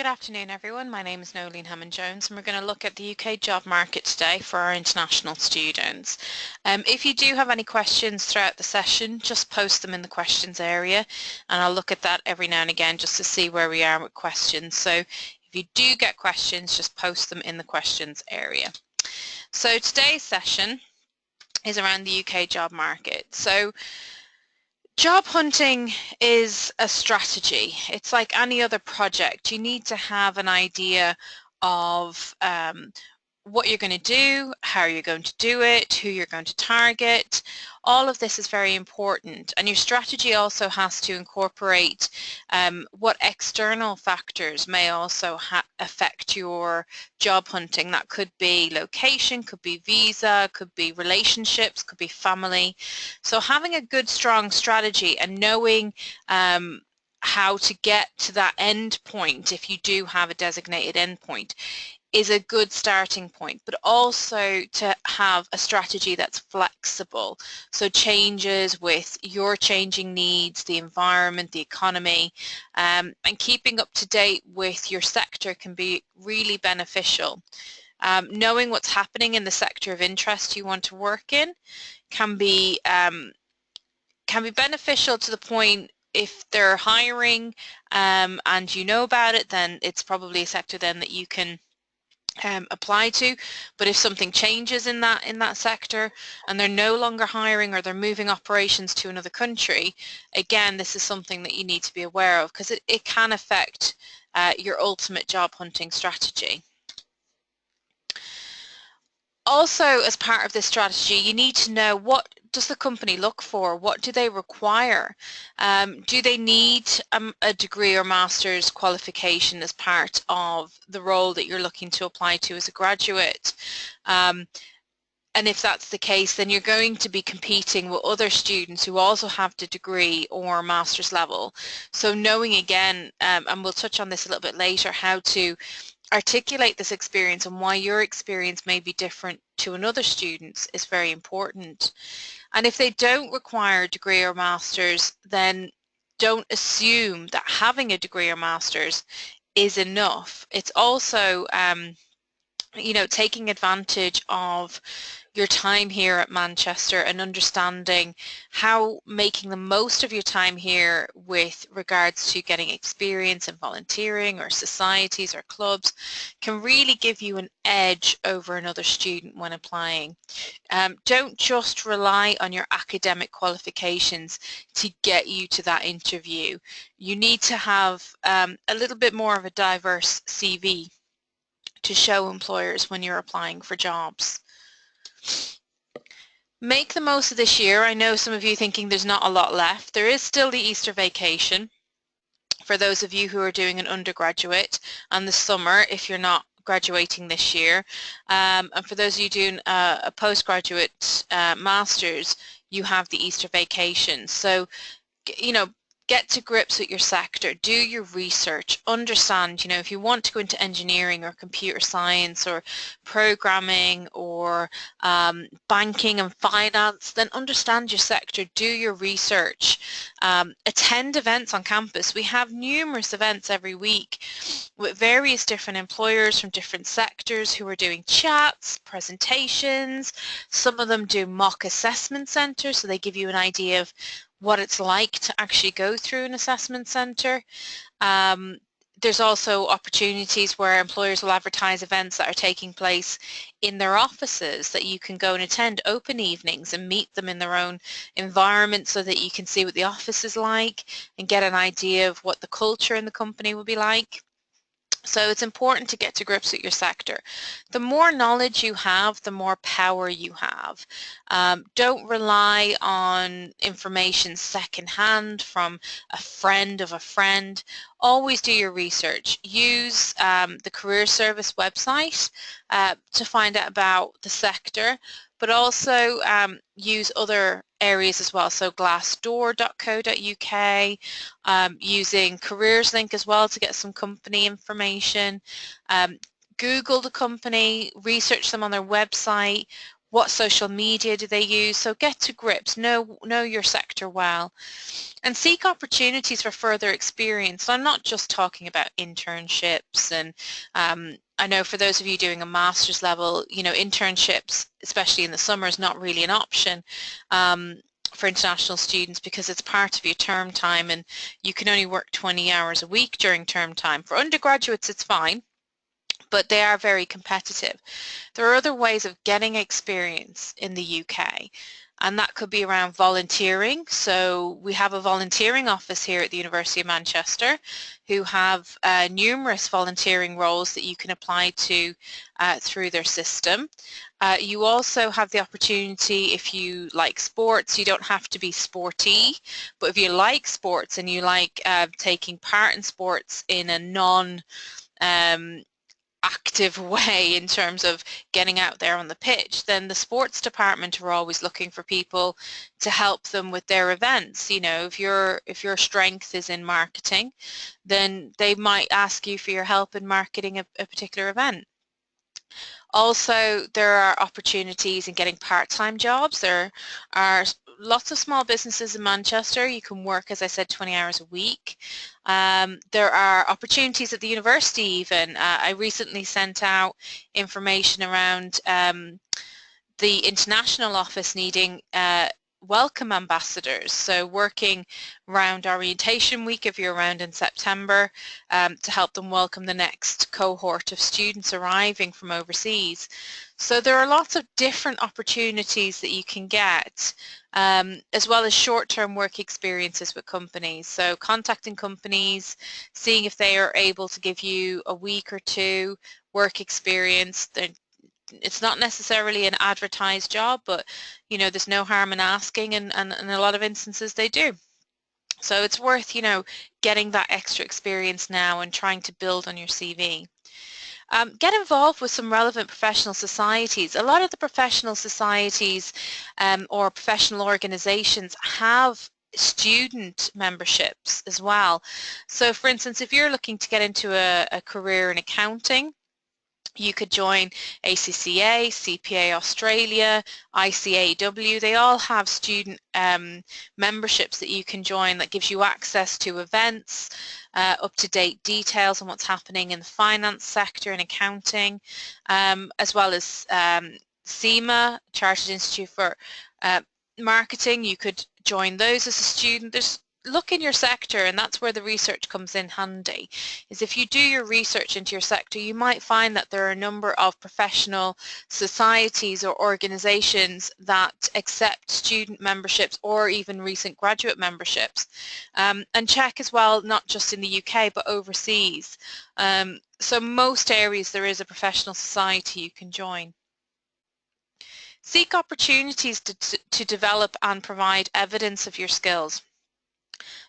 Good afternoon, everyone. My name is Noeleen Hammond and we're going to look at the UK job market today for our international students. If you do have any questions throughout the session, just post them in the questions area, and I'll look at that every now and again just to see where we are with questions. So if you do get questions, just post them in the questions area. So today's session is around the UK job market. So job hunting is a strategy. It's like any other project. You need to have an idea of what you're going to do, how you're going to do it, who you're going to target. All of this is very important, and your strategy also has to incorporate what external factors may also affect your job hunting. That could be location, could be visa, could be relationships, could be family. So having a good, strong strategy and knowing how to get to that end point, if you do have a designated end point, is a good starting point, but also to have a strategy that's flexible. So changes with your changing needs, the environment, the economy, and keeping up to date with your sector can be really beneficial. Knowing what's happening in the sector of interest you want to work in can be beneficial to the point if they're hiring and you know about it, then it's probably a sector then that you can apply to. But if something changes in that sector and they're no longer hiring or they're moving operations to another country, again, this is something that you need to be aware of because it can affect your ultimate job hunting strategy. Also, as part of this strategy, you need to know what does the company look for? What do they require? Do they need a degree or master's qualification as part of the role that you're looking to apply to as a graduate? And if that's the case, then you're going to be competing with other students who also have the degree or master's level. So knowing again, and we'll touch on this a little bit later, how to articulate this experience and why your experience may be different to another student's is very important. And if they don't require a degree or master's, then don't assume that having a degree or master's is enough. It's also taking advantage of your time here at Manchester and understanding how making the most of your time here with regards to getting experience in volunteering or societies or clubs can really give you an edge over another student when applying. Don't just rely on your academic qualifications to get you to that interview. You need to have a little bit more of a diverse CV to show employers when you're applying for jobs. Make the most of this year. I know some of you thinking there's not a lot left. There is still the Easter vacation for those of you who are doing an undergraduate, and the summer if you're not graduating this year. And for those of you doing a postgraduate master's, you have the Easter vacation. So, get to grips with your sector, do your research, understand, if you want to go into engineering or computer science or programming or banking and finance, then understand your sector, do your research, attend events on campus. We have numerous events every week with various different employers from different sectors who are doing chats, presentations. Some of them do mock assessment centres, so they give you an idea of what it's like to actually go through an assessment centre. There's also opportunities where employers will advertise events that are taking place in their offices that you can go and attend, open evenings, and meet them in their own environment so that you can see what the office is like and get an idea of what the culture in the company will be like. So it's important to get to grips with your sector. The more knowledge you have, the more power you have. Don't rely on information secondhand from a friend of a friend. Always do your research. Use the Career Service website to find out about the sector, but also use other areas as well, so glassdoor.co.uk, using Careers Link as well to get some company information. Google the company, research them on their website, what social media do they use. So get to grips, know your sector well, and seek opportunities for further experience. So I'm not just talking about internships, and I know for those of you doing a master's level, you know, internships, especially in the summer, is not really an option for international students because it's part of your term time and you can only work 20 hours a week during term time. For undergraduates, it's fine, but they are very competitive. There are other ways of getting experience in the UK, and that could be around volunteering. So we have a volunteering office here at the University of Manchester who have numerous volunteering roles that you can apply to through their system. You also have the opportunity, if you like sports, you don't have to be sporty, but if you like sports and you like taking part in sports in a non active way in terms of getting out there on the pitch, then the sports department are always looking for people to help them with their events. You know, if your strength is in marketing, then they might ask you for your help in marketing a particular event. Also, there are opportunities in getting part-time jobs. There are lots of small businesses in Manchester. You can work, as I said, 20 hours a week. There are opportunities at the university even. I recently sent out information around the international office needing welcome ambassadors, so working around orientation week if you're around in September to help them welcome the next cohort of students arriving from overseas. So there are lots of different opportunities that you can get, as well as short-term work experiences with companies. So contacting companies, seeing if they are able to give you a week or two work experience. It's not necessarily an advertised job, but you know, there's no harm in asking, and in a lot of instances they do. So it's worth, you know, getting that extra experience now and trying to build on your CV. Get involved with some relevant professional societies. A lot of the professional societies or professional organizations have student memberships as well. So for instance, if you're looking to get into a career in accounting, you could join ACCA, CPA Australia, ICAW. They all have student memberships that you can join that gives you access to events, up-to-date details on what's happening in the finance sector and accounting, as well as CIMA, Chartered Institute for Marketing. You could join those as a student. Look in your sector, and that's where the research comes in handy, is if you do your research into your sector, you might find that there are a number of professional societies or organizations that accept student memberships or even recent graduate memberships, and check as well, not just in the UK but overseas. So most areas there is a professional society you can join. Seek opportunities to develop and provide evidence of your skills.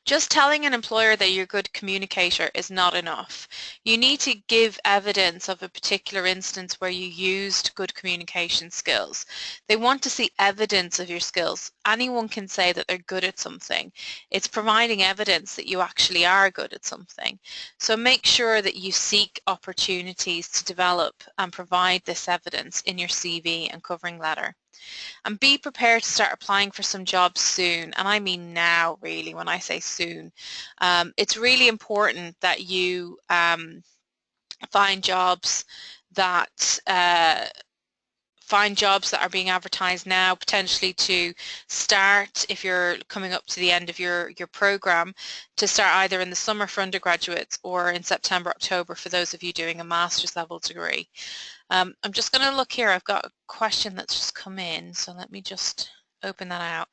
Just telling an employer that you're a good communicator is not enough. You need to give evidence of a particular instance where you used good communication skills. They want to see evidence of your skills. Anyone can say that they're good at something. It's providing evidence that you actually are good at something. So make sure that you seek opportunities to develop and provide this evidence in your CV and covering letter. And be prepared to start applying for some jobs soon, and I mean now really when I say soon. It's really important that you find jobs that are being advertised now, potentially to start, if you're coming up to the end of your program, to start either in the summer for undergraduates or in September, October for those of you doing a master's level degree. I'm just going to look here. I've got a question that's just come in, so let me just open that out.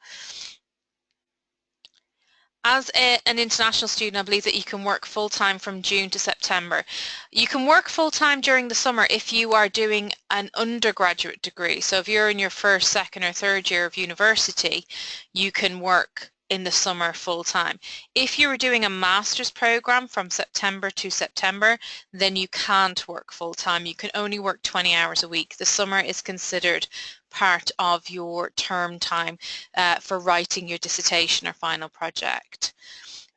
As an international student, I believe that you can work full-time from June to September. You can work full-time during the summer if you are doing an undergraduate degree. So if you're in your first, second or third year of university, you can work in the summer full-time. If you were doing a master's program from September to September, then you can't work full-time. You can only work 20 hours a week. The summer is considered part of your term time for writing your dissertation or final project.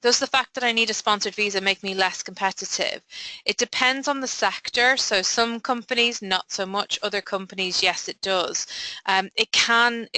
Does the fact that I need a sponsored visa make me less competitive? It depends on the sector. So some companies, not so much. Other companies, yes, it does. It can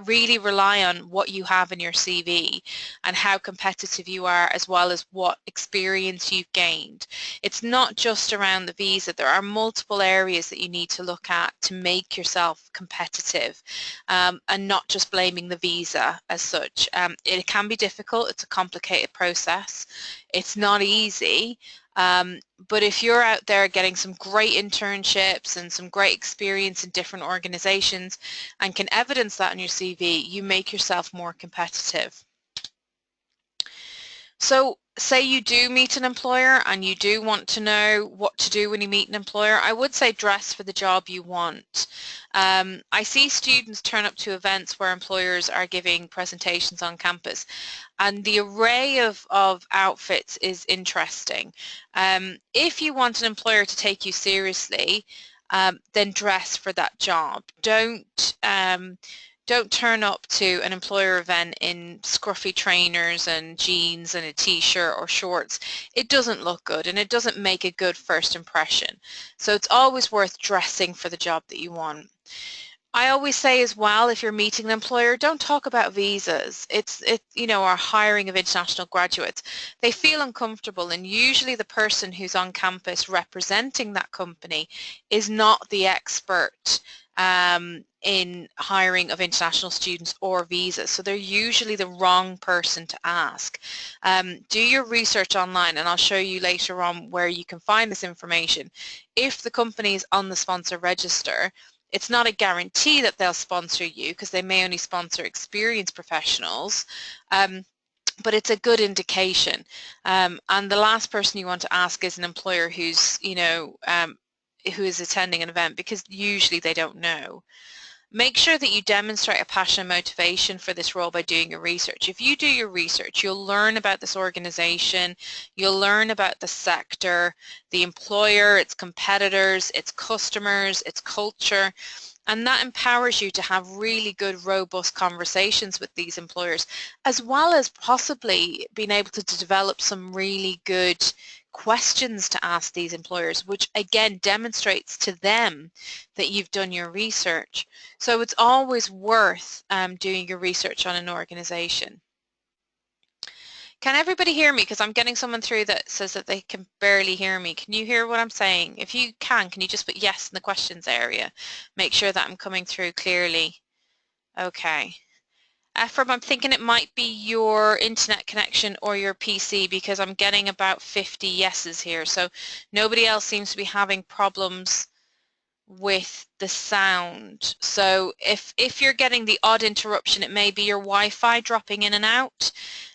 really rely on what you have in your CV and how competitive you are, as well as what experience you've gained. It's not just around the visa. There are multiple areas that you need to look at to make yourself competitive, and not just blaming the visa as such. It can be difficult. It's a complicated process. It's not easy. But if you're out there getting some great internships and some great experience in different organizations and can evidence that on your CV, you make yourself more competitive. So say you do meet an employer and you do want to know what to do when you meet an employer, I would say dress for the job you want. I see students turn up to events where employers are giving presentations on campus, and the array of outfits is interesting. If you want an employer to take you seriously, then dress for that job. Don't turn up to an employer event in scruffy trainers and jeans and a t-shirt or shorts. It doesn't look good and it doesn't make a good first impression. So it's always worth dressing for the job that you want. I always say as well, if you're meeting an employer, don't talk about visas. Our hiring of international graduates. They feel uncomfortable, and usually the person who's on campus representing that company is not the expert in hiring of international students or visas. So they're usually the wrong person to ask. Do your research online, and I'll show you later on where you can find this information. If the company is on the sponsor register, it's not a guarantee that they'll sponsor you, because they may only sponsor experienced professionals, but it's a good indication. And the last person you want to ask is an employer who's, who is attending an event, because usually they don't know. Make sure that you demonstrate a passion and motivation for this role by doing your research. If you do your research, you'll learn about this organization, you'll learn about the sector, the employer, its competitors, its customers, its culture, and that empowers you to have really good, robust conversations with these employers, as well as possibly being able to develop some really good questions to ask these employers, which again demonstrates to them that you've done your research. So it's always worth doing your research on an organization. Can everybody hear me? Because I'm getting someone through that says that they can barely hear me. Can you hear what I'm saying? If you can you just put yes in the questions area? Make sure that I'm coming through clearly. Okay. Ephraim, I'm thinking it might be your internet connection or your PC, because I'm getting about 50 yeses here. So nobody else seems to be having problems with the sound. So if you're getting the odd interruption, it may be your Wi-Fi dropping in and out.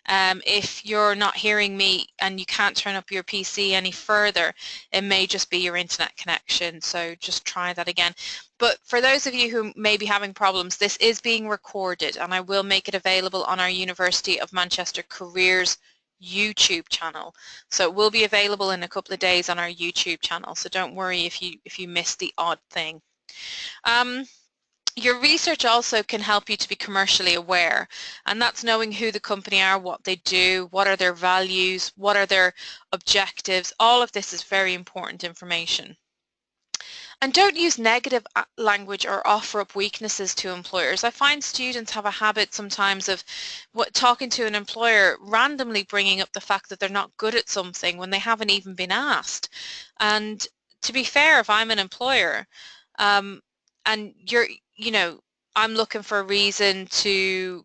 If you're not hearing me and you can't turn up your PC any further, it may just be your internet connection. So just try that again. But for those of you who may be having problems, this is being recorded, and I will make it available on our University of Manchester Careers YouTube channel. So it will be available in a couple of days on our YouTube channel. So don't worry if you missed the odd thing. Your research also can help you to be commercially aware, and that's knowing who the company are, what they do, what are their values, what are their objectives. All of this is very important information. And don't use negative language or offer up weaknesses to employers. I find students have a habit sometimes of talking to an employer, randomly bringing up the fact that they're not good at something when they haven't even been asked. And to be fair, if I'm an employer and I'm looking for a reason to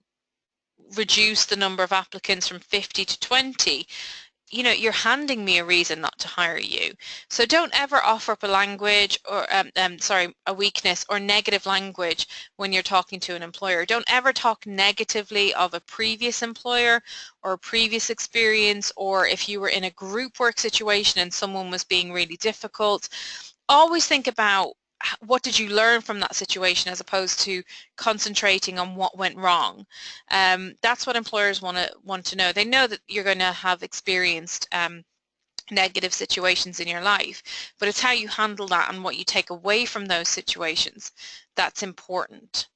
reduce the number of applicants from 50 to 20, you're handing me a reason not to hire you. So don't ever offer up a language or, a weakness or negative language when you're talking to an employer. Don't ever talk negatively of a previous employer or a previous experience, or if you were in a group work situation and someone was being really difficult. Always think about what did you learn from that situation, as opposed to concentrating on what went wrong. That's what employers want to know. They know that you're going to have experienced negative situations in your life, but it's how you handle that and what you take away from those situations that's important.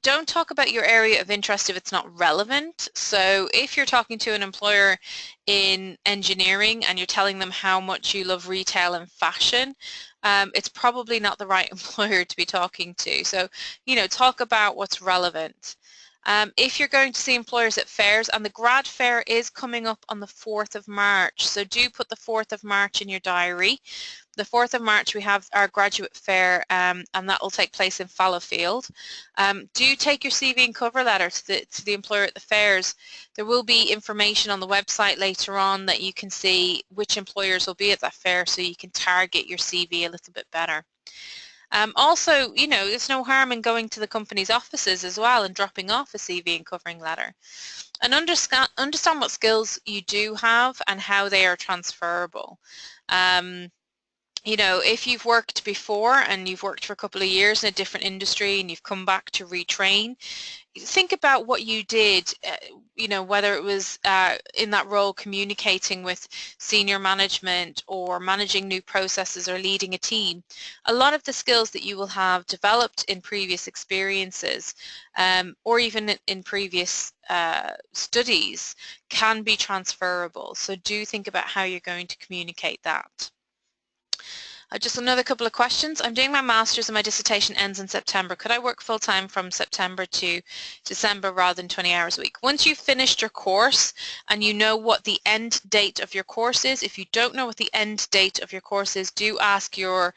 Don't talk about your area of interest if it's not relevant. So if you're talking to an employer in engineering and you're telling them how much you love retail and fashion, it's probably not the right employer to be talking to. So, you know, talk about what's relevant. If you're going to see employers at fairs, and the grad fair is coming up on the 4th of March, so do put the 4th of March in your diary. The 4th of March we have our graduate fair, and that will take place in Fallowfield. Do take your CV and cover letter to the employer at the fairs. There will be information on the website later on that you can see which employers will be at that fair, so you can target your CV a little bit better. Also, you know, there's no harm in going to the company's offices as well and dropping off a CV and covering letter. And understand what skills you do have and how they are transferable. You know, if you've worked before and you've worked for a couple of years in a different industry and you've come back to retrain, think about what you did, you know, whether it was in that role communicating with senior management or managing new processes or leading a team. A lot of the skills that you will have developed in previous experiences or even in previous studies can be transferable. So do think about how you're going to communicate that. Just another couple of questions. I'm doing my master's and my dissertation ends in September. Could I work full-time from September to December rather than 20 hours a week? Once you've finished your course and you know what the end date of your course is, if you don't know what the end date of your course is, do ask your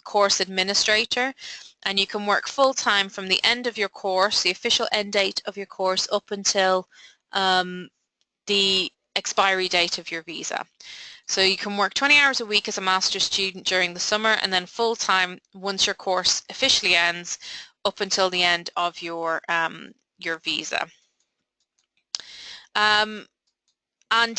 course administrator, and you can work full-time from the end of your course, the official end date of your course, up until the expiry date of your visa. So you can work 20 hours a week as a master's student during the summer, and then full-time once your course officially ends up until the end of your visa. And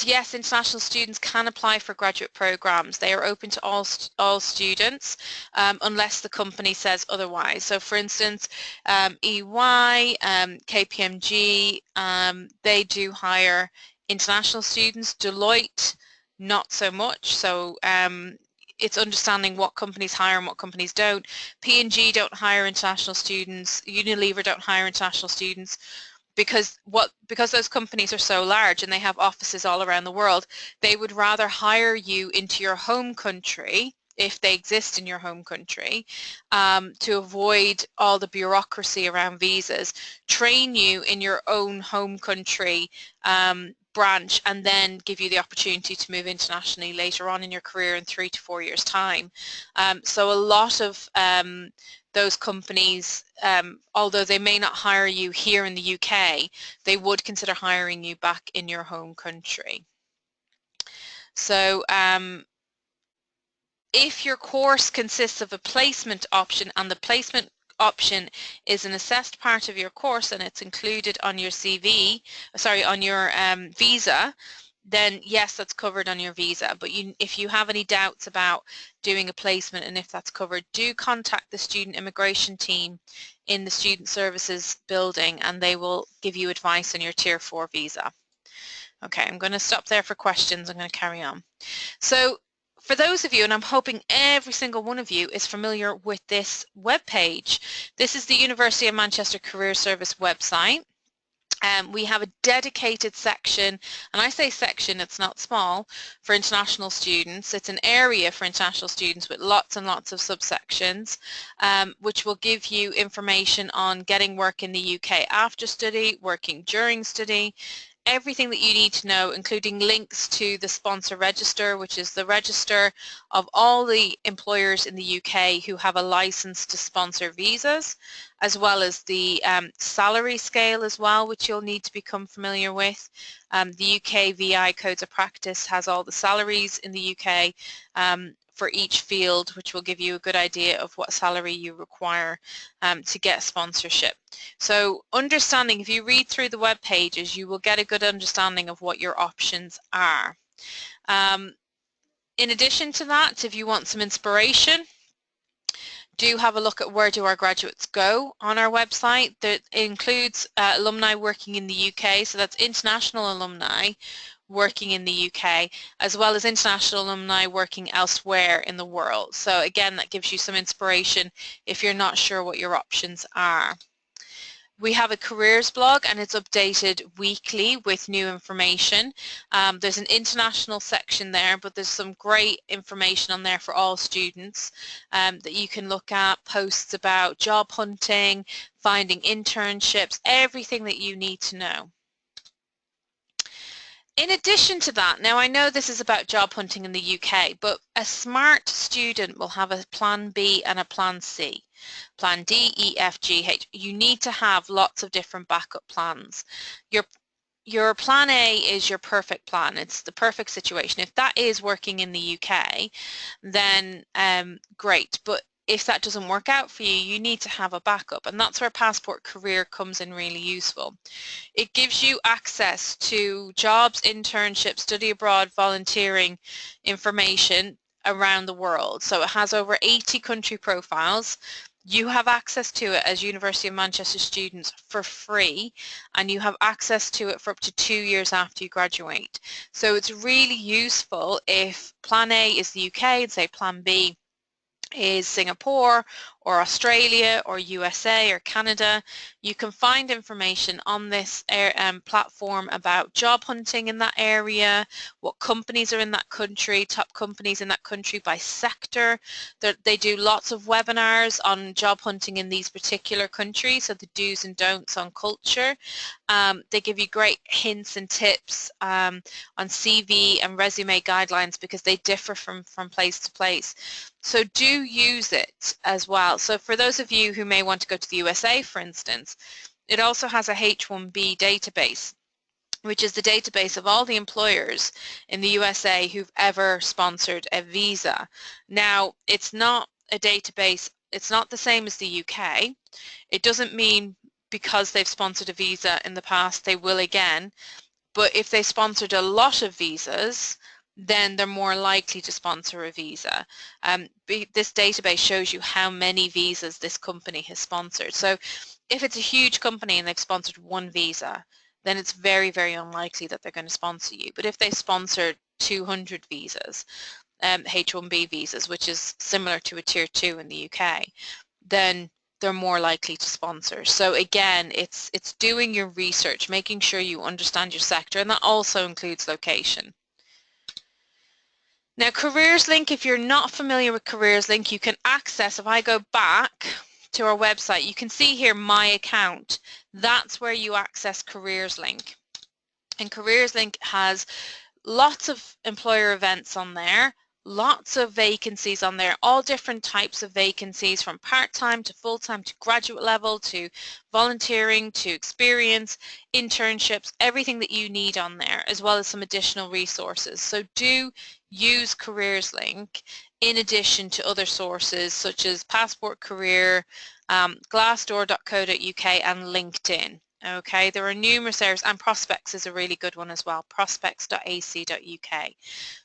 yes, international students can apply for graduate programs. They are open to all students unless the company says otherwise. So for instance, EY, KPMG, they do hire international students. Deloitte, not so much. So it's understanding what companies hire and what companies don't. P&G don't hire international students. Unilever don't hire international students. Because those companies are so large and they have offices all around the world, they would rather hire you into your home country, if they exist in your home country, to avoid all the bureaucracy around visas, train you in your own home country branch, and then give you the opportunity to move internationally later on in your career in 3 to 4 years' time. So a lot of those companies, although they may not hire you here in the UK, they would consider hiring you back in your home country. So if your course consists of a placement option and the placement option is an assessed part of your course and it's included on your CV, sorry, on your visa, then yes, that's covered on your visa. But if you have any doubts about doing a placement and if that's covered, do contact the student immigration team in the Student Services building and they will give you advice on your Tier 4 visa. Okay, I'm going to stop there for questions. I'm going to carry on. So for those of you, and I'm hoping every single one of you is familiar with this web page. This is the University of Manchester Career Service website. We have a dedicated section, and I say section, it's not small, for international students. It's an area for international students with lots and lots of subsections, which will give you information on getting work in the UK after study, working during study, everything that you need to know, including links to the sponsor register, which is the register of all the employers in the UK who have a license to sponsor visas, as well as the salary scale as well, which you'll need to become familiar with. The UK VI Codes of Practice has all the salaries in the UK for each field, which will give you a good idea of what salary you require to get sponsorship. So understanding, if you read through the web pages, you will get a good understanding of what your options are. In addition to that, if you want some inspiration, do have a look at where do our graduates go on our website. That includes alumni working in the UK, so that's international alumni working in the UK, as well as international alumni working elsewhere in the world. So again, that gives you some inspiration if you're not sure what your options are. We have a careers blog and it's updated weekly with new information. There's an international section there, but there's some great information on there for all students that you can look at, posts about job hunting, finding internships, everything that you need to know. In addition to that, now I know this is about job hunting in the UK, but a smart student will have a plan B and a plan C. Plan D, E, F, G, H. You need to have lots of different backup plans. Your plan A is your perfect plan. It's the perfect situation. If that is working in the UK, then great. But if that doesn't work out for you, you need to have a backup. And that's where Passport Career comes in really useful. It gives you access to jobs, internships, study abroad, volunteering information around the world. So it has over 80 country profiles. You have access to it as University of Manchester students for free, and you have access to it for up to 2 years after you graduate. So it's really useful if plan A is the UK and say plan B is Singapore or Australia or USA or Canada. You can find information on this platform about job hunting in that area, what companies are in that country, top companies in that country by sector. They do lots of webinars on job hunting in these particular countries, so the do's and don'ts on culture. They give you great hints and tips on CV and resume guidelines because they differ from place to place. So do use it as well. So for those of you who may want to go to the USA, for instance, it also has a H-1B database, which is the database of all the employers in the USA who've ever sponsored a visa. Now, it's not a database, it's not the same as the UK. It doesn't mean because they've sponsored a visa in the past they will again, but if they sponsored a lot of visas, then they're more likely to sponsor a visa. This database shows you how many visas this company has sponsored. So if it's a huge company and they've sponsored one visa, then it's very, very unlikely that they're going to sponsor you. But if they sponsored 200 visas, H-1B visas, which is similar to a Tier 2 in the UK, then they're more likely to sponsor. So again, it's doing your research, making sure you understand your sector, and that also includes location. Now Careers Link, if you're not familiar with Careers Link, you can access, if I go back to our website, you can see here my account. That's where you access Careers Link. And Careers Link has lots of employer events on there, lots of vacancies on there, all different types of vacancies from part-time to full-time to graduate level to volunteering to experience, internships, everything that you need on there, as well as some additional resources. So do use Careers Link in addition to other sources such as Passport Career, Glassdoor.co.uk and LinkedIn. Okay, there are numerous areas, and Prospects is a really good one as well, prospects.ac.uk.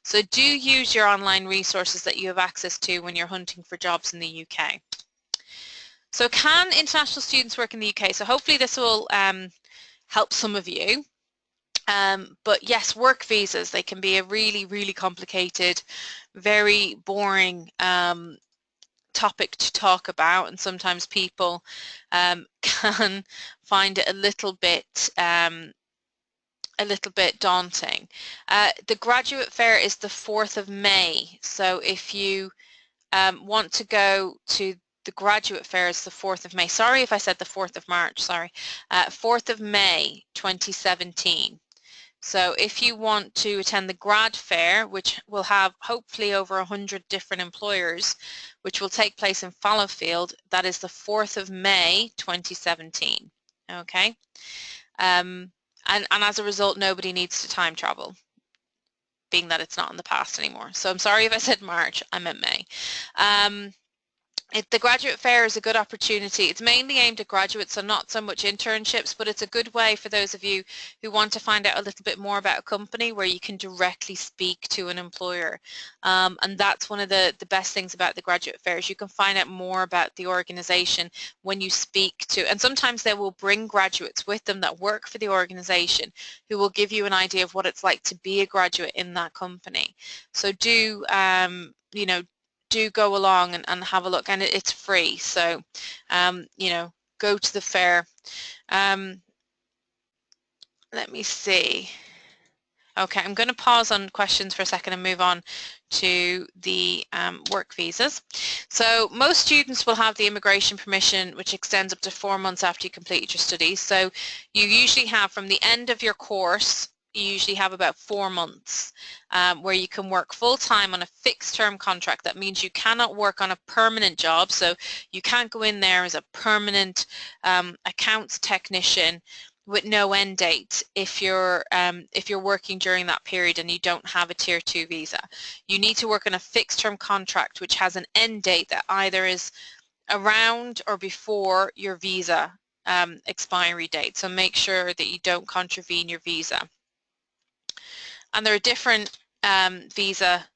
So do use your online resources that you have access to when you're hunting for jobs in the UK. So can international students work in the UK? So hopefully this will help some of you. But yes, work visas, they can be a really, really complicated, very boring topic to talk about, and sometimes people can find it a little bit daunting. The graduate fair is the 4th of May, so if you want to go to the graduate fair, is the 4th of May. Sorry if I said the 4th of March, sorry. 4th of May 2017. So if you want to attend the grad fair, which will have hopefully over 100 different employers, which will take place in Fallowfield, that is the 4th of May 2017. Okay, and as a result, nobody needs to time travel, being that it's not in the past anymore. So I'm sorry if I said March, I meant May. The graduate fair is a good opportunity. It's mainly aimed at graduates, so not so much internships, but it's a good way for those of you who want to find out a little bit more about a company where you can directly speak to an employer. And that's one of the best things about the graduate fair, is you can find out more about the organization when you speak to, and sometimes they will bring graduates with them that work for the organization who will give you an idea of what it's like to be a graduate in that company. So do, do go along and have a look, and it's free. So, go to the fair. Let me see. Okay, I'm going to pause on questions for a second and move on to the work visas. So most students will have the immigration permission, which extends up to 4 months after you completed your studies. So you usually have, from the end of your course, you usually have about 4 months where you can work full-time on a fixed-term contract. That means you cannot work on a permanent job, so you can't go in there as a permanent accounts technician with no end date if you're working during that period and you don't have a Tier 2 visa. You need to work on a fixed term contract which has an end date that either is around or before your visa expiry date. So make sure that you don't contravene your visa. And there are different visa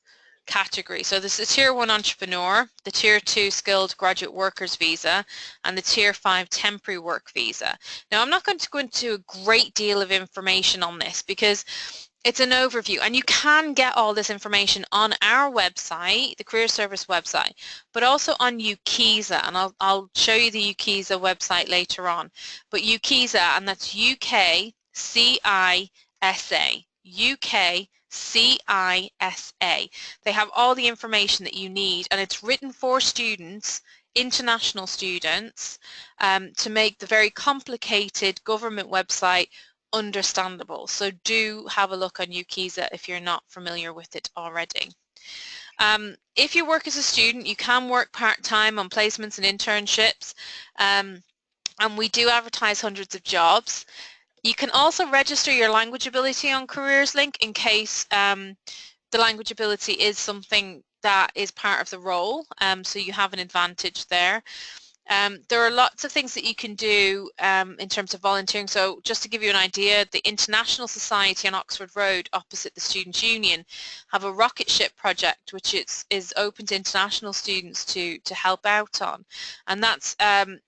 category. So there's the Tier 1 Entrepreneur, the Tier 2 Skilled Graduate Workers Visa, and the Tier 5 Temporary Work Visa. Now I'm not going to go into a great deal of information on this because it's an overview, and you can get all this information on our website, the Career Service website, but also on UKISA, and I'll show you the UKISA website later on. But UKISA, and that's UKCISA, UKCISA. They have all the information that you need, and it's written for students, international students, to make the very complicated government website understandable. So do have a look on UKISA if you're not familiar with it already. If you work as a student, you can work part-time on placements and internships, and we do advertise hundreds of jobs. You can also register your language ability on Careers Link in case the language ability is something that is part of the role, so you have an advantage there. There are lots of things that you can do in terms of volunteering. So just to give you an idea, the International Society on Oxford Road opposite the Students' Union have a rocket ship project which is open to international students to help out on, and that's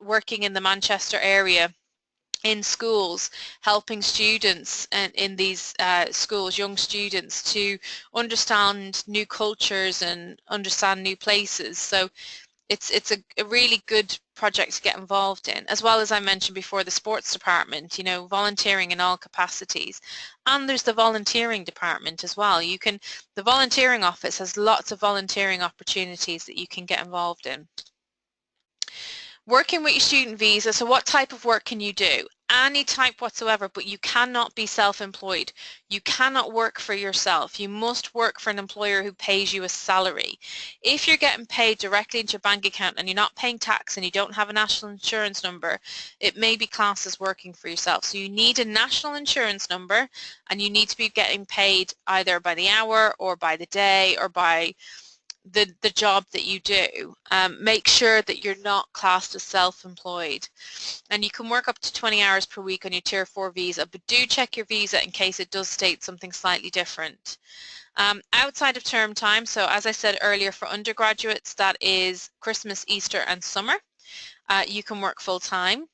working in the Manchester area in schools, helping students in these schools, young students, to understand new cultures and understand new places. So it's a really good project to get involved in, as well as I mentioned before, the sports department, you know, volunteering in all capacities. And there's the volunteering department as well. The volunteering office has lots of volunteering opportunities that you can get involved in. Working with your student visa, so what type of work can you do? Any type whatsoever, but you cannot be self-employed. You cannot work for yourself. You must work for an employer who pays you a salary. If you're getting paid directly into your bank account and you're not paying tax and you don't have a national insurance number, it may be classed as working for yourself. So you need a national insurance number, and you need to be getting paid either by the hour or by the day or by the job that you do. Make sure that you're not classed as self-employed, and you can work up to 20 hours per week on your Tier 4 visa, but do check your visa in case it does state something slightly different. Outside of term time, so as I said earlier, for undergraduates that is Christmas, Easter and summer, you can work full-time.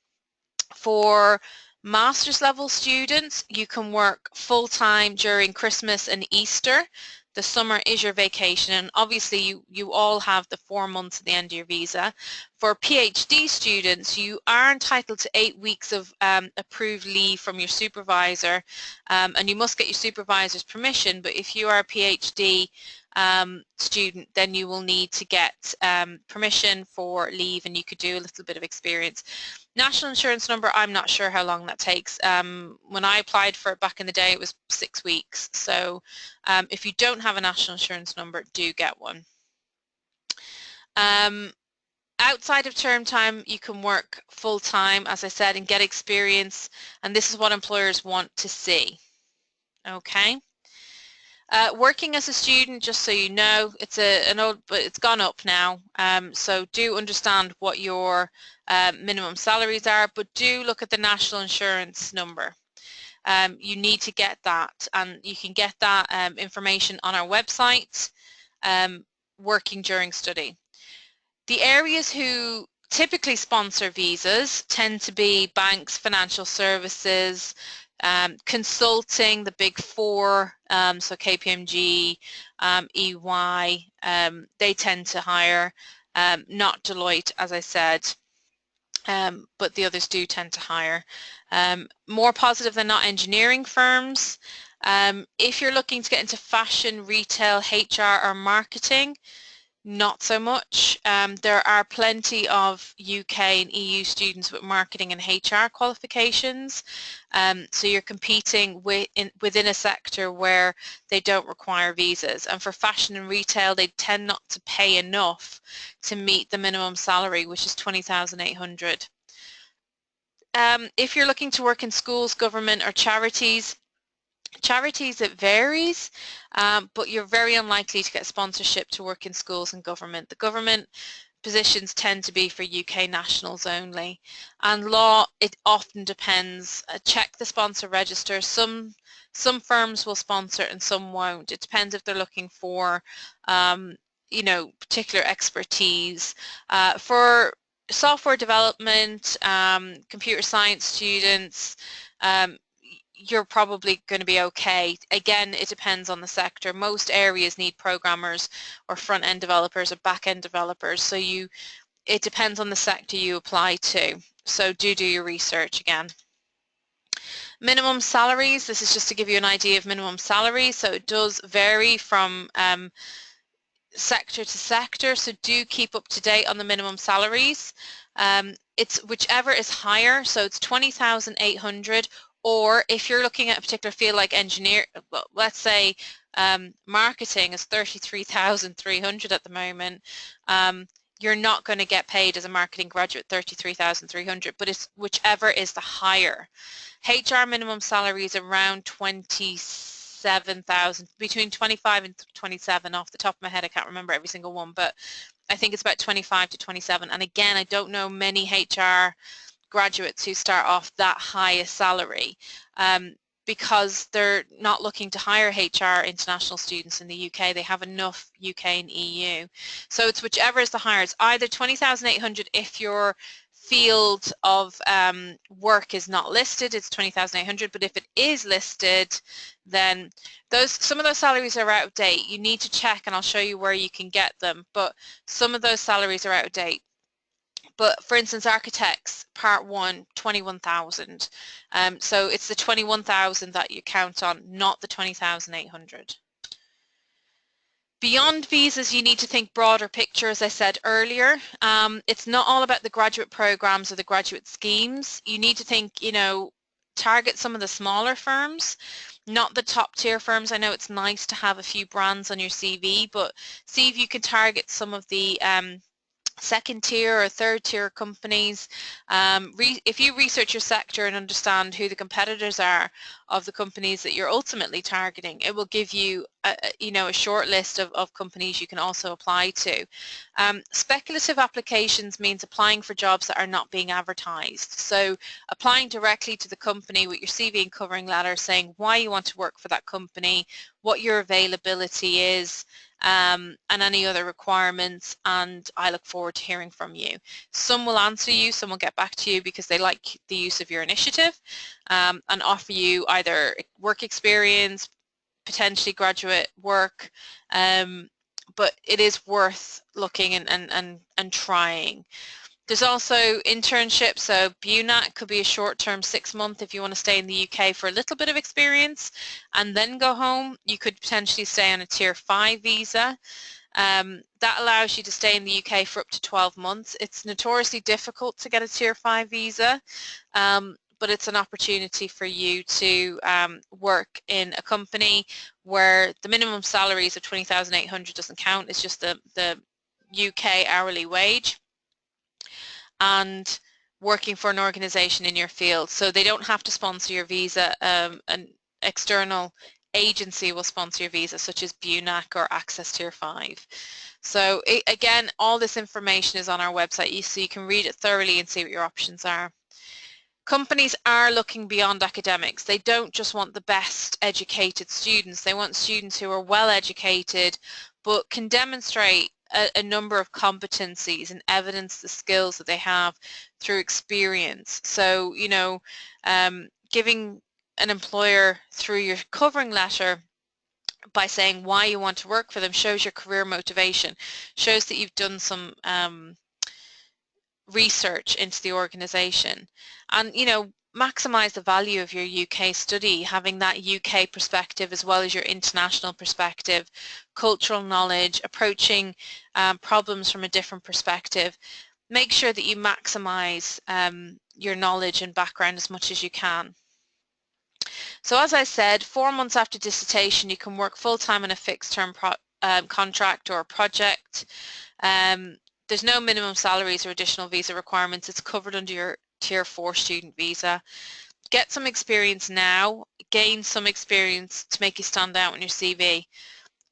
For master's level students, you can work full-time during Christmas and Easter. The summer is your vacation, and obviously you all have the 4 months at the end of your visa. For PhD students, you are entitled to 8 weeks of approved leave from your supervisor, and you must get your supervisor's permission, but if you are a PhD student, then you will need to get permission for leave, and you could do a little bit of experience. National insurance number, I'm not sure how long that takes. When I applied for it back in the day, it was 6 weeks. So if you don't have a national insurance number, do get one. Outside of term time, you can work full-time, as I said, and get experience, and this is what employers want to see. Okay. Working as a student, just so you know, it's gone up now, so do understand what your minimum salaries are, but do look at the national insurance number. You need to get that, and you can get that information on our website, Working During Study. The areas who typically sponsor visas tend to be banks, financial services, consulting, the big four, so KPMG, EY, they tend to hire, not Deloitte, as I said. but the others do tend to hire. More positive than not, engineering firms. If you're looking to get into fashion, retail, HR or marketing, not so much. There are plenty of UK and EU students with marketing and HR qualifications, so you're competing within a sector where they don't require visas. And for fashion and retail, they tend not to pay enough to meet the minimum salary, which is 20,800. If you're looking to work in schools, government or charities, it varies, but you're very unlikely to get sponsorship to work in schools and government. The government positions tend to be for UK nationals only. And law, it often depends. Check the sponsor register. Some firms will sponsor and some won't. It depends if they're looking for particular expertise. For software development, computer science students, you're probably going to be okay. Again, it depends on the sector. Most areas need programmers or front-end developers or back-end developers, so it depends on the sector you apply to. So do your research again. Minimum salaries, this is just to give you an idea of minimum salary, so it does vary from sector to sector, so do keep up to date on the minimum salaries. It's whichever is higher, so it's 20,800, or if you're looking at a particular field like engineer, well, let's say marketing is 33,300 at the moment. You're not going to get paid as a marketing graduate 33,300, but it's whichever is the higher. HR minimum salary is around 27,000, between 25 and 27 off the top of my head. I can't remember every single one, but I think it's about 25 to 27. And again, I don't know many HR graduates who start off that high a salary because they're not looking to hire HR international students in the UK. They have enough UK and EU. So it's whichever is the higher. It's either 20,800 if your field of work is not listed, it's 20,800, but if it is listed, then some of those salaries are out of date. You need to check, and I'll show you where you can get them, but some of those salaries are out of date. But for instance, architects, part 1, 21,000. So it's the 21,000 that you count on, not the 20,800. Beyond visas, you need to think broader picture, as I said earlier. It's not all about the graduate programs or the graduate schemes. You need to think, target some of the smaller firms, not the top tier firms. I know it's nice to have a few brands on your CV, but see if you can target some of the second tier or third tier companies. If you research your sector and understand who the competitors are of the companies that you're ultimately targeting, it will give you a short list of companies you can also apply to. Speculative applications means applying for jobs that are not being advertised. So applying directly to the company with your CV and covering letter, saying why you want to work for that company, what your availability is, and any other requirements, and I look forward to hearing from you. Some will answer you, some will get back to you because they like the use of your initiative and offer you either work experience, potentially graduate work, but it is worth looking and trying. There's also internships, so BUNAT could be a short-term 6-month if you want to stay in the UK for a little bit of experience and then go home. You could potentially stay on a Tier 5 visa. That allows you to stay in the UK for up to 12 months. It's notoriously difficult to get a Tier 5 visa, but it's an opportunity for you to work in a company where the minimum salaries of 20,800 doesn't count. It's just the UK hourly wage, and working for an organization in your field. So they don't have to sponsor your visa. An external agency will sponsor your visa, such as BUNAC or Access Tier 5. So again, all this information is on our website, so you can read it thoroughly and see what your options are. Companies are looking beyond academics. They don't just want the best educated students. They want students who are well educated but can demonstrate a number of competencies and evidence the skills that they have through experience. So, giving an employer through your covering letter by saying why you want to work for them shows your career motivation, shows that you've done some research into the organization, and maximize the value of your UK study, having that UK perspective as well as your international perspective, cultural knowledge, approaching problems from a different perspective. Make sure that you maximize your knowledge and background as much as you can. So as I said, 4 months after dissertation, you can work full-time on a fixed-term contract or a project. There's no minimum salaries or additional visa requirements. It's covered under your Tier 4 student visa. Get some experience now, gain some experience to make you stand out on your CV,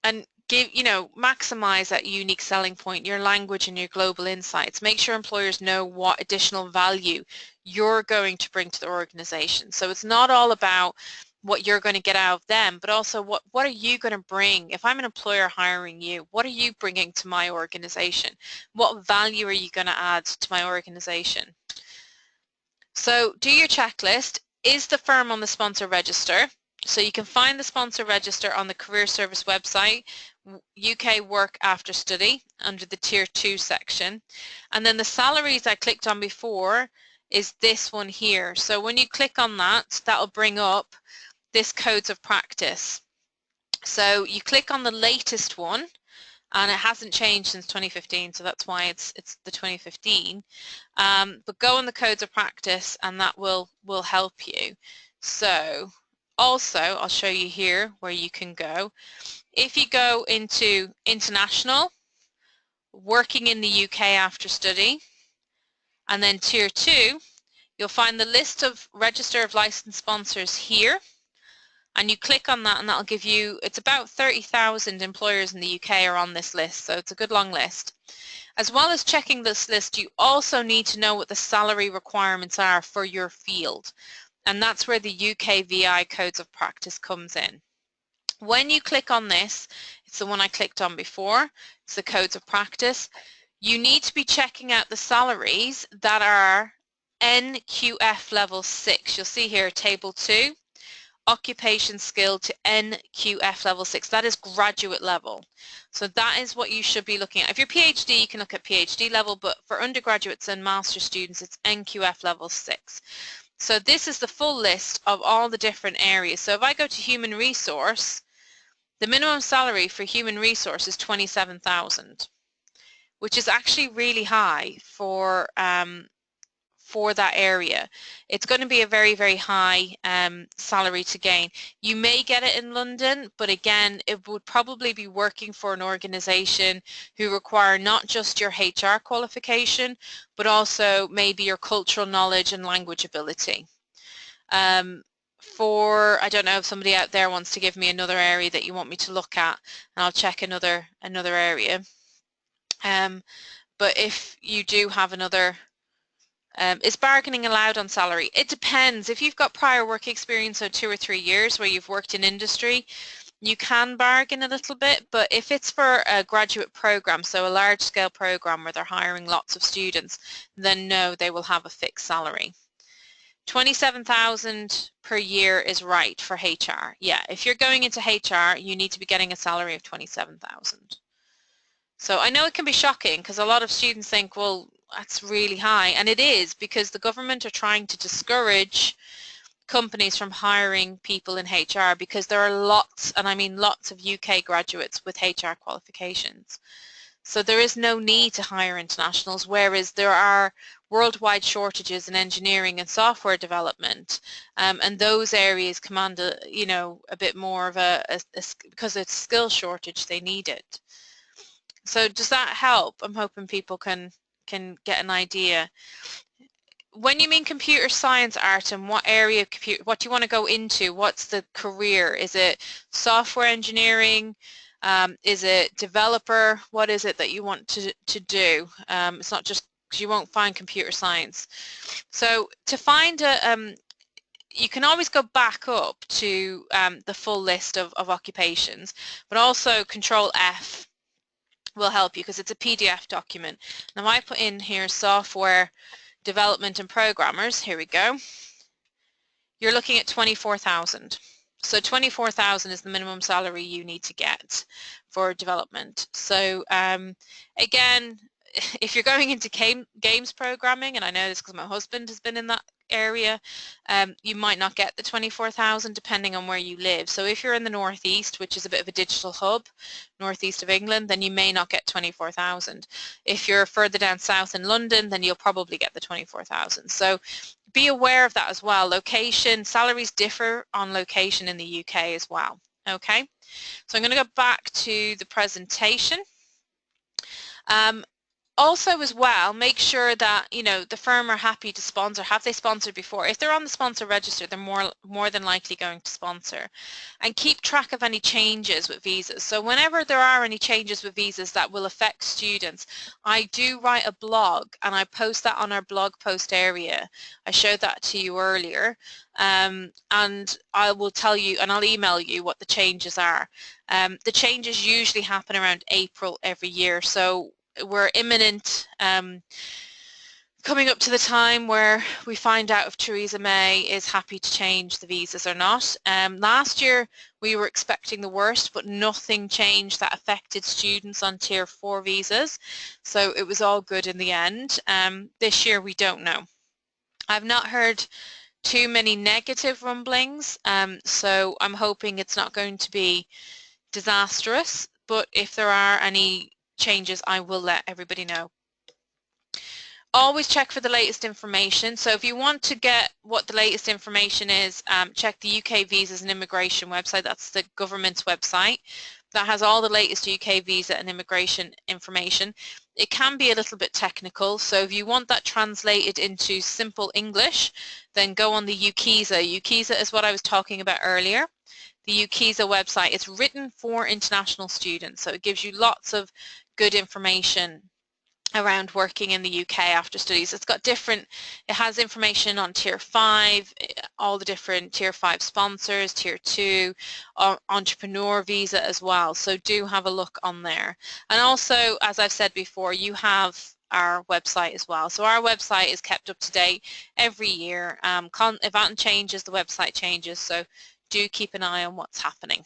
and maximize that unique selling point, your language and your global insights. Make sure employers know what additional value you're going to bring to the organization. So it's not all about what you're going to get out of them, but also what are you going to bring? If I'm an employer hiring you, what are you bringing to my organization? What value are you going to add to my organization? So do your checklist. Is the firm on the sponsor register? So you can find the sponsor register on the Career Service website, UK Work After Study, under the Tier 2 section. And then the salaries I clicked on before is this one here. So when you click on that, that'll bring up this codes of practice. So you click on the latest one, and it hasn't changed since 2015, so that's why it's the 2015. But go on the codes of practice, and that will help you. So also, I'll show you here where you can go. If you go into international, working in the UK after study, and then Tier 2, you'll find the list of register of licensed sponsors here. And you click on that, and that'll give you, it's about 30,000 employers in the UK are on this list, so it's a good long list. As well as checking this list, you also need to know what the salary requirements are for your field, and that's where the UK VI codes of practice comes in. When you click on this, it's the one I clicked on before, it's the codes of practice, you need to be checking out the salaries that are NQF level 6. You'll see here table 2. Occupation skill to NQF level 6. That is graduate level. So that is what you should be looking at. If you're PhD, you can look at PhD level, but for undergraduates and master students, it's NQF level 6. So this is the full list of all the different areas. So if I go to human resource, the minimum salary for human resource is 27,000, which is actually really high for that area. It's going to be a very, very high salary to gain. You may get it in London, but again, it would probably be working for an organization who require not just your HR qualification, but also maybe your cultural knowledge and language ability. I don't know if somebody out there wants to give me another area that you want me to look at, and I'll check another area. But if you do have another, is bargaining allowed on salary? It depends. If you've got prior work experience of 2 or 3 years where you've worked in industry, you can bargain a little bit, but if it's for a graduate program, so a large-scale program where they're hiring lots of students, then no, they will have a fixed salary. 27,000 per year is right for HR. Yeah, if you're going into HR, you need to be getting a salary of 27,000. So I know it can be shocking because a lot of students think, well, that's really high, and it is, because the government are trying to discourage companies from hiring people in HR because there are lots, and I mean lots, of UK graduates with HR qualifications. So there is no need to hire internationals, whereas there are worldwide shortages in engineering and software development, and those areas command a bit more of because it's skill shortage, they need it. So does that help? I'm hoping people can get an idea. When you mean computer science, Artem, what area of what do you want to go into? What's the career? Is it software engineering? Is it developer? What is it that you want to do? It's not just, because you won't find computer science. So to find you can always go back up to the full list of occupations, but also Control F will help you because it's a PDF document. Now I put in here software development and programmers. Here we go. You're looking at 24,000. So 24,000 is the minimum salary you need to get for development. So again, if you're going into games programming, and I know this because my husband has been in that area, you might not get the 24,000 depending on where you live. So if you're in the northeast, which is a bit of a digital hub, northeast of England, then you may not get 24,000. If you're further down south in London, then you'll probably get the 24,000. So be aware of that as well. Location, salaries differ on location in the UK as well. Okay, so I'm going to go back to the presentation. Also as well, make sure that, you know, the firm are happy to sponsor. Have they sponsored before? If they're on the sponsor register, they're more than likely going to sponsor. And keep track of any changes with visas. So whenever there are any changes with visas that will affect students, I do write a blog and I post that on our blog post area. I showed that to you earlier. And I will tell you, and I'll email you what the changes are. The changes usually happen around April every year. So we're imminent, coming up to the time where we find out if Theresa May is happy to change the visas or not. Last year we were expecting the worst, but nothing changed that affected students on Tier 4 visas, so it was all good in the end. This year we don't know. I've not heard too many negative rumblings, so I'm hoping it's not going to be disastrous, but if there are any changes, I will let everybody know. Always check for the latest information. So if you want to get what the latest information is, check the UK Visas and Immigration website. That's the government's website. That has all the latest UK visa and immigration information. It can be a little bit technical, so if you want that translated into simple English, then go on the UKISA. UKISA is what I was talking about earlier. The UKISA website, it's written for international students, so it gives you lots of good information around working in the UK after studies. It's got different, it has information on Tier 5, all the different Tier 5 sponsors, Tier 2, entrepreneur visa as well, so do have a look on there. And also, as I've said before, you have our website as well. So our website is kept up to date every year. If that changes, the website changes, so do keep an eye on what's happening.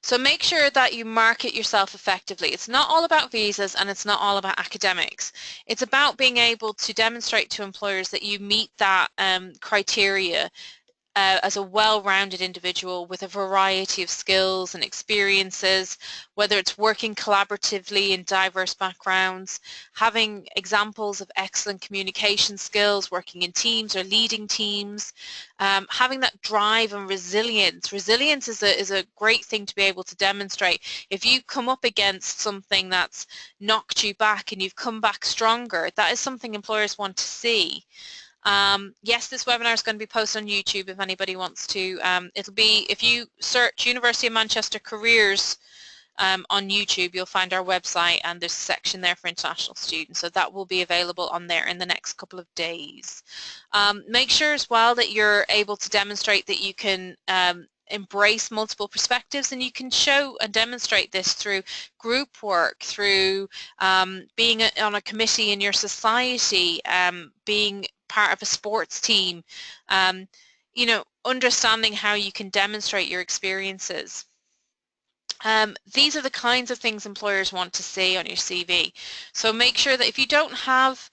So make sure that you market yourself effectively. It's not all about visas and it's not all about academics. It's about being able to demonstrate to employers that you meet that criteria as a well-rounded individual with a variety of skills and experiences, whether it's working collaboratively in diverse backgrounds, having examples of excellent communication skills, working in teams or leading teams, having that drive and resilience. Resilience is a great thing to be able to demonstrate. If you come up against something that's knocked you back and you've come back stronger, that is something employers want to see. Yes, this webinar is going to be posted on YouTube if anybody wants to. It'll be, if you search University of Manchester Careers on YouTube, you'll find our website and there's a section there for international students, so that will be available on there in the next couple of days. Make sure as well that you're able to demonstrate that you can embrace multiple perspectives, and you can show and demonstrate this through group work, through being on a committee in your society, being part of a sports team, you know, understanding how you can demonstrate your experiences. These are the kinds of things employers want to see on your CV. So make sure that if you don't have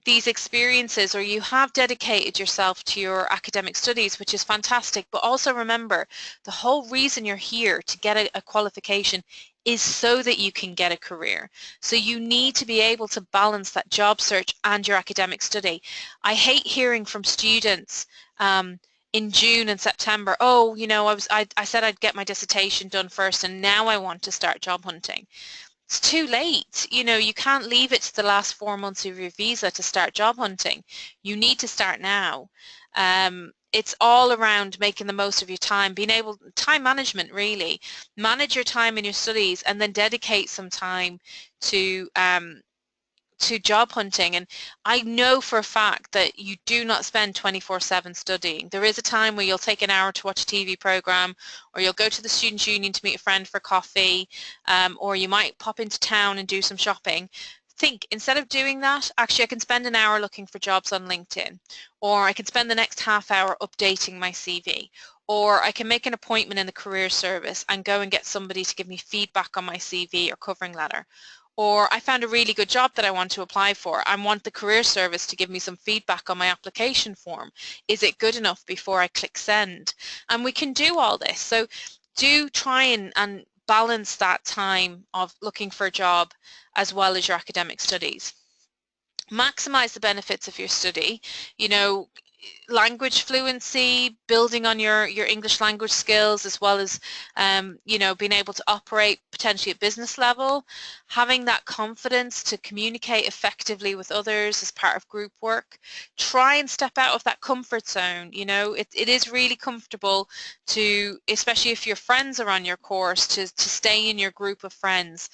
these experiences, or you have dedicated yourself to your academic studies, which is fantastic, but also remember, the whole reason you're here to get a qualification is so that you can get a career. So you need to be able to balance that job search and your academic study. I hate hearing from students in June and September, oh, you know, I said I'd get my dissertation done first and now I want to start job hunting. It's too late. You know, you can't leave it to the last 4 months of your visa to start job hunting. You need to start now. It's all around making the most of your time, being able, time management really. Manage your time in your studies and then dedicate some time to job hunting. And I know for a fact that you do not spend 24/7 studying. There is a time where you'll take an hour to watch a TV program, or you'll go to the Students' Union to meet a friend for coffee, or you might pop into town and do some shopping. Think, instead of doing that, actually I can spend an hour looking for jobs on LinkedIn, or I can spend the next half hour updating my CV, or I can make an appointment in the career service and go and get somebody to give me feedback on my CV or covering letter. Or I found a really good job that I want to apply for. I want the career service to give me some feedback on my application form. Is it good enough before I click send? And we can do all this. So do try and balance that time of looking for a job as well as your academic studies. Maximize the benefits of your study. You know, language fluency, building on your English language skills, as well as you know, being able to operate potentially at business level, having that confidence to communicate effectively with others as part of group work. Try and step out of that comfort zone. You know, it is really comfortable to, especially if your friends are on your course, to stay in your group of friends.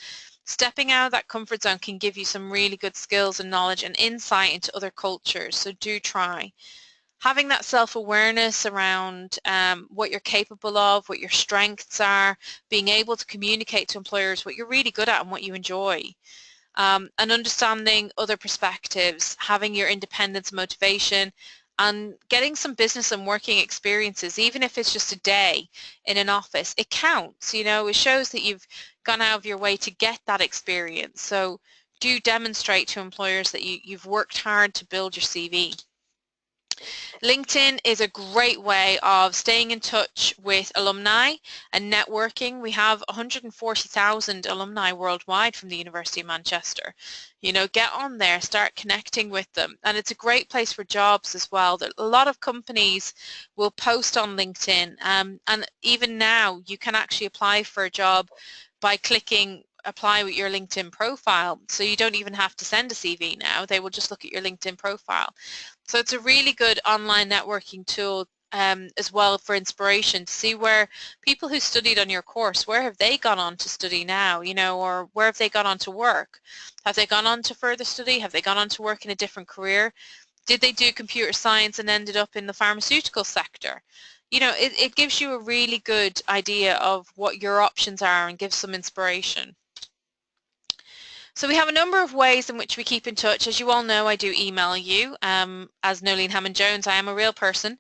Stepping out of that comfort zone can give you some really good skills and knowledge and insight into other cultures, so do try. Having that self-awareness around what you're capable of, what your strengths are, being able to communicate to employers what you're really good at and what you enjoy, and understanding other perspectives, having your independence, motivation, and getting some business and working experiences, even if it's just a day in an office. It counts, you know, it shows that you've gone out of your way to get that experience. So do demonstrate to employers that you've worked hard to build your CV. LinkedIn is a great way of staying in touch with alumni and networking. We have 140,000 alumni worldwide from the University of Manchester. You know, get on there, start connecting with them. And it's a great place for jobs as well. A lot of companies will post on LinkedIn, and even now you can actually apply for a job by clicking apply with your LinkedIn profile. So you don't even have to send a CV now. They will just look at your LinkedIn profile. So it's a really good online networking tool as well for inspiration, to see where people who studied on your course, where have they gone on to study now, you know, or where have they gone on to work? Have they gone on to further study? Have they gone on to work in a different career? Did they do computer science and ended up in the pharmaceutical sector? You know, it gives you a really good idea of what your options are and gives some inspiration. So we have a number of ways in which we keep in touch. As you all know, I do email you. As Noeleen Hammond Jones, I am a real person.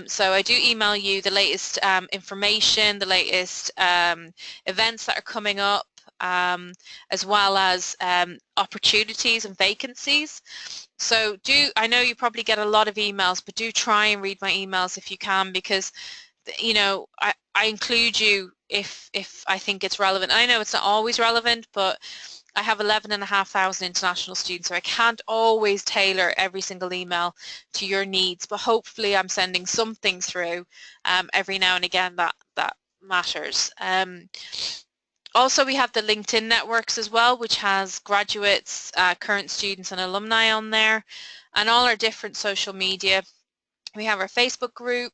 So I do email you the latest information, the latest events that are coming up, as well as opportunities and vacancies. So I know you probably get a lot of emails, but do try and read my emails if you can, because you know, I include you if I think it's relevant. I know it's not always relevant, but I have 11,500 international students, so I can't always tailor every single email to your needs, but hopefully I'm sending something through every now and again that matters. Also, we have the LinkedIn networks as well, which has graduates, current students and alumni on there, and all our different social media. We have our Facebook group,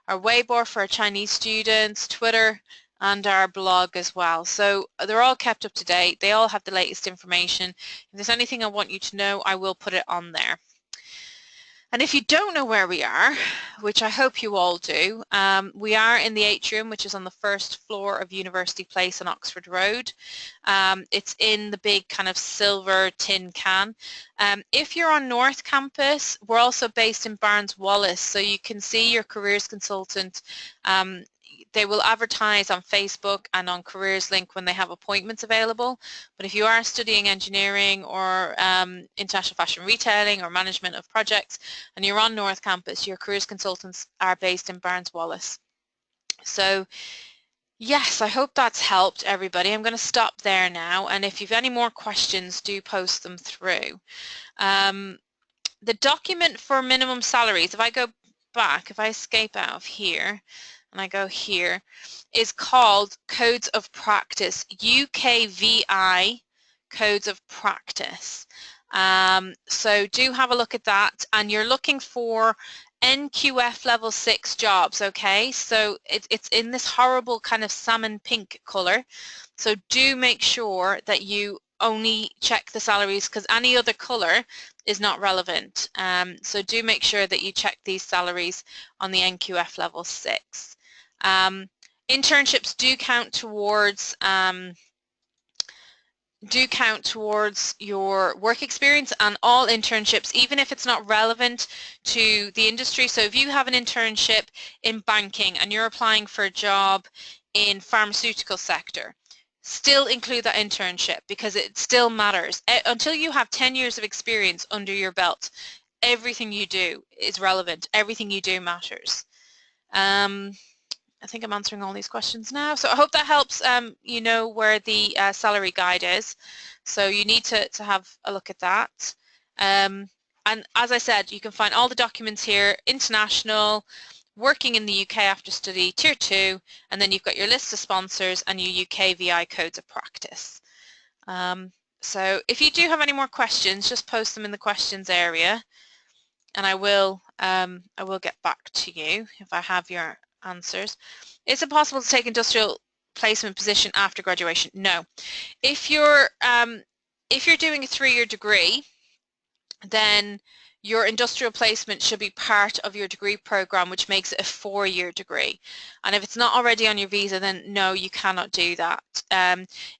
our Weibo for our Chinese students, Twitter, and our blog as well. So they're all kept up to date. They all have the latest information. If there's anything I want you to know, I will put it on there. And if you don't know where we are, which I hope you all do, we are in the atrium, which is on the first floor of University Place on Oxford Road. It's in the big kind of silver tin can. If you're on North Campus, we're also based in Barnes Wallis, so you can see your careers consultant. They will advertise on Facebook and on Careers Link when they have appointments available. But if you are studying engineering or international fashion retailing or management of projects and you're on North Campus, your careers consultants are based in Barnes Wallis. So yes, I hope that's helped everybody. I'm going to stop there now, and if you've any more questions, do post them through. The document for minimum salaries, if I go back, if I escape out of here, and I go here, is called Codes of Practice, UKVI Codes of Practice. So do have a look at that, and you're looking for NQF level 6 jobs, okay? So it's in this horrible kind of salmon pink color. So do make sure that you only check the salaries, because any other color is not relevant. So do make sure that you check these salaries on the NQF level 6. Internships do count towards your work experience, and all internships, even if it's not relevant to the industry. So if you have an internship in banking and you're applying for a job in pharmaceutical sector, still include that internship because it still matters. Until you have 10 years of experience under your belt, everything you do is relevant. Everything you do matters. I think I'm answering all these questions now. So I hope that helps you know where the salary guide is. So you need to have a look at that. And as I said, you can find all the documents here, international, working in the UK after study, tier 2, and then you've got your list of sponsors and your UK VI codes of practice. So if you do have any more questions, just post them in the questions area, and I will get back to you if I have your answers. Is it possible to take industrial placement position after graduation? No. If you're doing a 3-year degree, then your industrial placement should be part of your degree program, which makes it a 4-year degree. And if it's not already on your visa, then no, you cannot do that.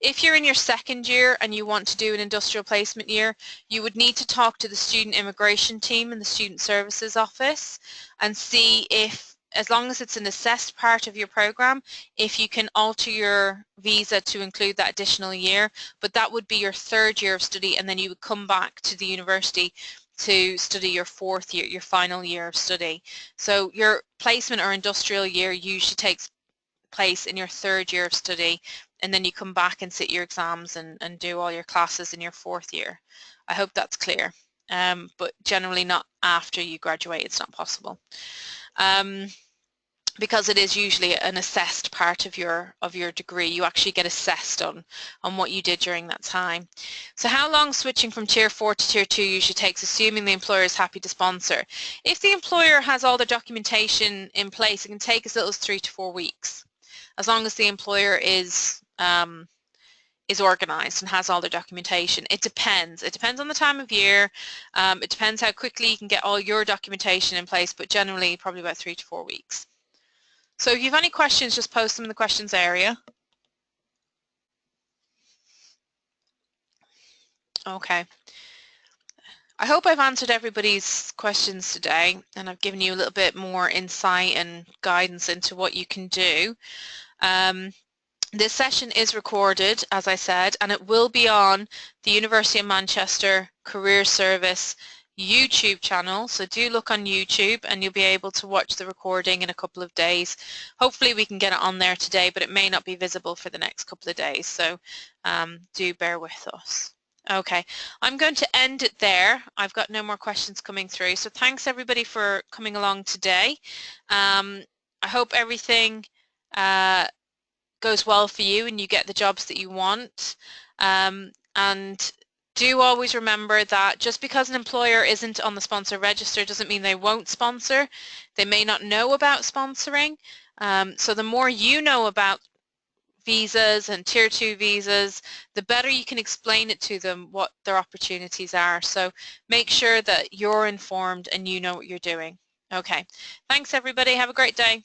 If you're in your 2nd year and you want to do an industrial placement year, you would need to talk to the student immigration team in the student services office and see if, as long as it's an assessed part of your program, if you can alter your visa to include that additional year, but that would be your 3rd year of study, and then you would come back to the university to study your 4th year, your final year of study. So your placement or industrial year usually takes place in your 3rd year of study, and then you come back and sit your exams and do all your classes in your 4th year. I hope that's clear, but generally not after you graduate. It's not possible. Because it is usually an assessed part of your degree. You actually get assessed on what you did during that time. So how long switching from tier 4 to tier 2 usually takes, assuming the employer is happy to sponsor? If the employer has all the documentation in place, it can take as little as 3 to 4 weeks, as long as the employer is organized and has all the documentation. It depends. It depends on the time of year. It depends how quickly you can get all your documentation in place, but generally probably about 3 to 4 weeks. So if you have any questions, just post them in the questions area. Okay. I hope I've answered everybody's questions today, and I've given you a little bit more insight and guidance into what you can do. This session is recorded, as I said, and it will be on the University of Manchester Career Service YouTube channel, so do look on YouTube and you'll be able to watch the recording in a couple of days. Hopefully we can get it on there today, but it may not be visible for the next couple of days, so do bear with us. Okay, I'm going to end it there. I've got no more questions coming through, so thanks everybody for coming along today. I hope everything goes well for you and you get the jobs that you want, and do always remember that just because an employer isn't on the sponsor register doesn't mean they won't sponsor. They may not know about sponsoring, so the more you know about visas and tier 2 visas, the better you can explain it to them what their opportunities are. So make sure that you're informed and you know what you're doing. Okay, thanks everybody, have a great day.